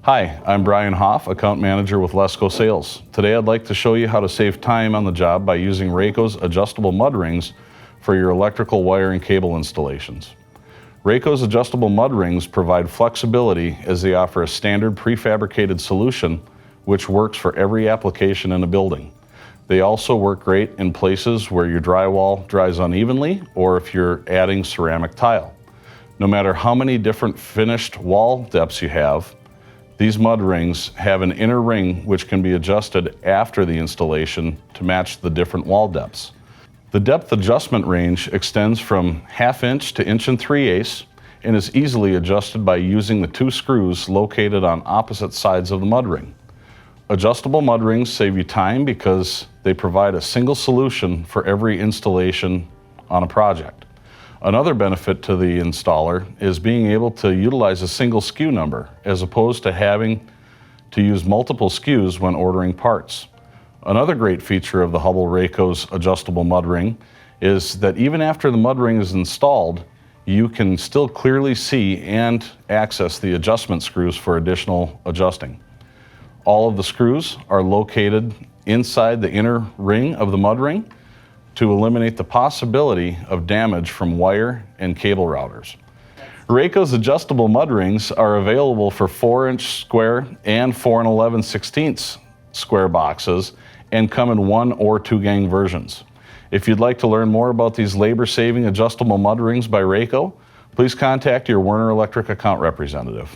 Hi, I'm Brian Hoff, Account Manager with Lesco Sales. Today I'd like to show you how to save time on the job by using Raco's adjustable mud rings for your electrical wire and cable installations. Raco's adjustable mud rings provide flexibility as they offer a standard prefabricated solution which works for every application in a building. They also work great in places where your drywall dries unevenly or if you're adding ceramic tile. No matter how many different finished wall depths you have, these mud rings have an inner ring which can be adjusted after the installation to match the different wall depths. The depth adjustment range extends from 1/2 inch to 1 3/8 and is easily adjusted by using the 2 screws located on opposite sides of the mud ring. Adjustable mud rings save you time because they provide a single solution for every installation on a project. Another benefit to the installer is being able to utilize a single SKU number as opposed to having to use multiple SKUs when ordering parts. Another great feature of the Hubbell Raco's adjustable mud ring is that even after the mud ring is installed, you can still clearly see and access the adjustment screws for additional adjusting. All of the screws are located inside the inner ring of the mud ring to eliminate the possibility of damage from wire and cable routers. Raco's adjustable mud rings are available for 4-inch square and 4 11/16 square boxes and come in 1 or 2 gang versions. If you'd like to learn more about these labor-saving adjustable mud rings by Raco, please contact your Werner Electric account representative.